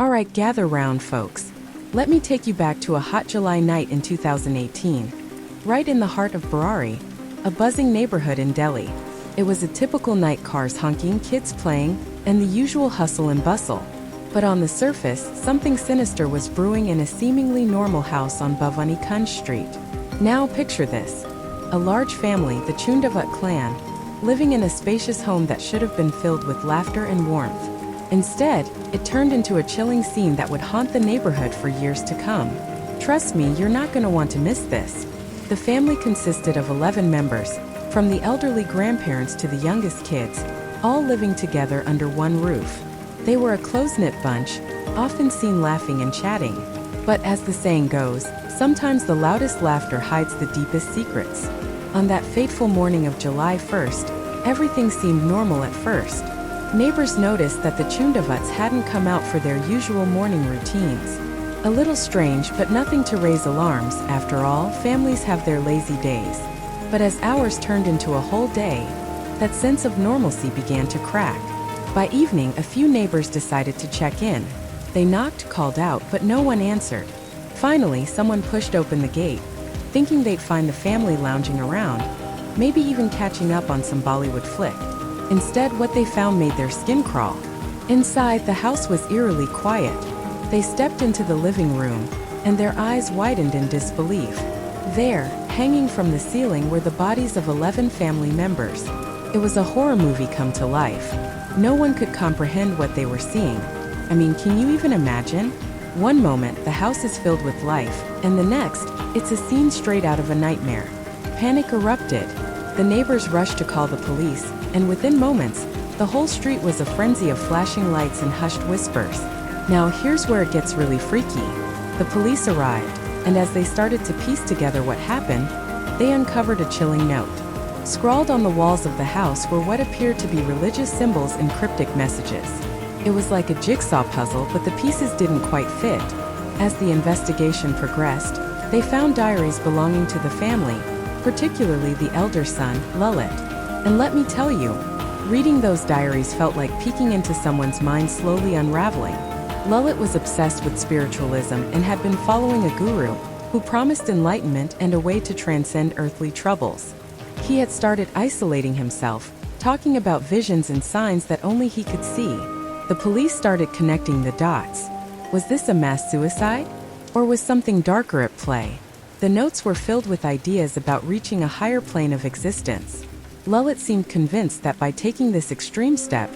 Alright, gather round, folks. Let me take you back to a hot July night in 2018. Right in the heart of Burari, a buzzing neighborhood in Delhi. It was a typical night, cars honking, kids playing, and the usual hustle and bustle. But on the surface, something sinister was brewing in a seemingly normal house on Bhavani Kunj Street. Now picture this. A large family, the Chundavat clan, living in a spacious home that should have been filled with laughter and warmth. Instead, it turned into a chilling scene that would haunt the neighborhood for years to come. Trust me, you're not going to want to miss this. The family consisted of 11 members, from the elderly grandparents to the youngest kids, all living together under one roof. They were a close-knit bunch, often seen laughing and chatting. But as the saying goes, sometimes the loudest laughter hides the deepest secrets. On that fateful morning of July 1st, everything seemed normal at first. Neighbors noticed that the Chundavats hadn't come out for their usual morning routines. A little strange, but nothing to raise alarms. After all, families have their lazy days. But as hours turned into a whole day, that sense of normalcy began to crack. By evening, a few neighbors decided to check in. They knocked, called out, but no one answered. Finally, someone pushed open the gate, thinking they'd find the family lounging around, maybe even catching up on some Bollywood flick. Instead, what they found made their skin crawl. Inside, the house was eerily quiet. They stepped into the living room, and their eyes widened in disbelief. There, hanging from the ceiling, were the bodies of 11 family members. It was a horror movie come to life. No one could comprehend what they were seeing. I mean, can you even imagine? One moment, the house is filled with life, and the next, it's a scene straight out of a nightmare. Panic erupted. The neighbors rushed to call the police, and within moments, the whole street was a frenzy of flashing lights and hushed whispers. Now here's where it gets really freaky. The police arrived, and as they started to piece together what happened, they uncovered a chilling note. Scrawled on the walls of the house were what appeared to be religious symbols and cryptic messages. It was like a jigsaw puzzle, but the pieces didn't quite fit. As the investigation progressed, they found diaries belonging to the family, particularly the elder son, Lalit. And let me tell you, reading those diaries felt like peeking into someone's mind slowly unraveling. Lalit was obsessed with spiritualism and had been following a guru who promised enlightenment and a way to transcend earthly troubles. He had started isolating himself, talking about visions and signs that only he could see. The police started connecting the dots. Was this a mass suicide? Or was something darker at play? The notes were filled with ideas about reaching a higher plane of existence. Lalit seemed convinced that by taking this extreme step,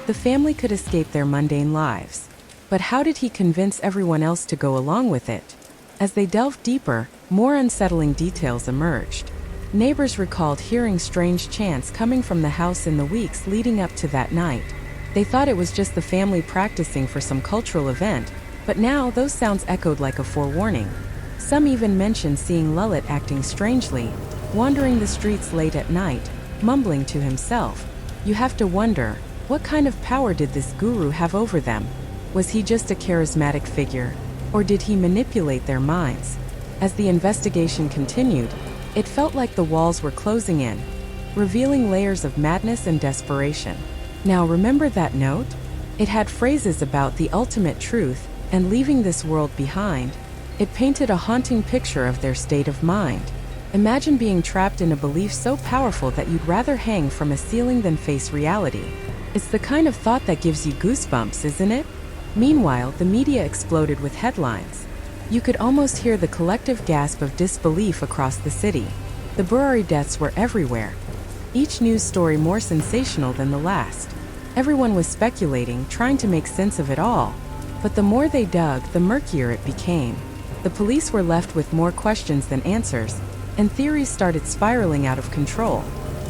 the family could escape their mundane lives. But how did he convince everyone else to go along with it? As they delved deeper, more unsettling details emerged. Neighbors recalled hearing strange chants coming from the house in the weeks leading up to that night. They thought it was just the family practicing for some cultural event, but now those sounds echoed like a forewarning. Some even mentioned seeing Lalit acting strangely, wandering the streets late at night, mumbling to himself. You have to wonder, what kind of power did this guru have over them? Was he just a charismatic figure, or did he manipulate their minds? As the investigation continued, it felt like the walls were closing in, revealing layers of madness and desperation. Now remember that note? It had phrases about the ultimate truth and leaving this world behind. It painted a haunting picture of their state of mind. Imagine being trapped in a belief so powerful that you'd rather hang from a ceiling than face reality. It's the kind of thought that gives you goosebumps, isn't it? Meanwhile, the media exploded with headlines. You could almost hear the collective gasp of disbelief across the city. The Burari deaths were everywhere, each news story more sensational than the last. Everyone was speculating, trying to make sense of it all. But the more they dug, the murkier it became. The police were left with more questions than answers, and theories started spiraling out of control.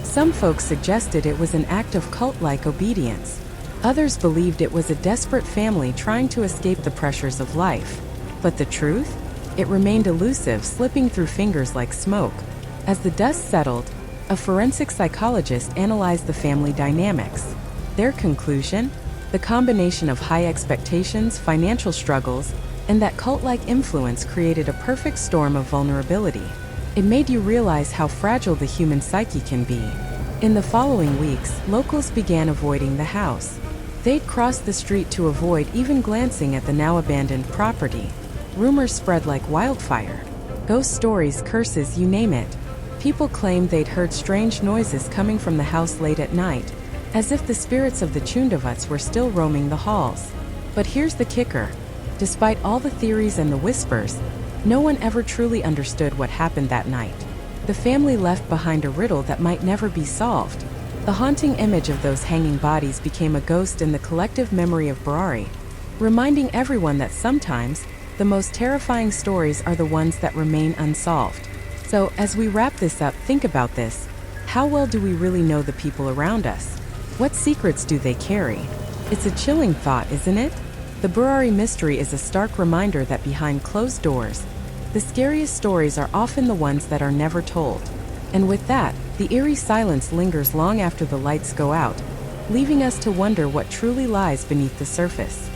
Some folks suggested it was an act of cult-like obedience. Others believed it was a desperate family trying to escape the pressures of life. But the truth? It remained elusive, slipping through fingers like smoke. As the dust settled, a forensic psychologist analyzed the family dynamics. Their conclusion? The combination of high expectations, financial struggles, and that cult-like influence created a perfect storm of vulnerability. It made you realize how fragile the human psyche can be. In the following weeks, locals began avoiding the house. They'd cross the street to avoid even glancing at the now abandoned property. Rumors spread like wildfire. Ghost stories, curses, you name it. People claimed they'd heard strange noises coming from the house late at night, as if the spirits of the Chundavats were still roaming the halls. But here's the kicker. Despite all the theories and the whispers, no one ever truly understood what happened that night. The family left behind a riddle that might never be solved. The haunting image of those hanging bodies became a ghost in the collective memory of Burari, reminding everyone that sometimes the most terrifying stories are the ones that remain unsolved. So, as we wrap this up, think about this. How well do we really know the people around us? What secrets do they carry? It's a chilling thought, isn't it? The Burari mystery is a stark reminder that behind closed doors, the scariest stories are often the ones that are never told. And with that, the eerie silence lingers long after the lights go out, leaving us to wonder what truly lies beneath the surface.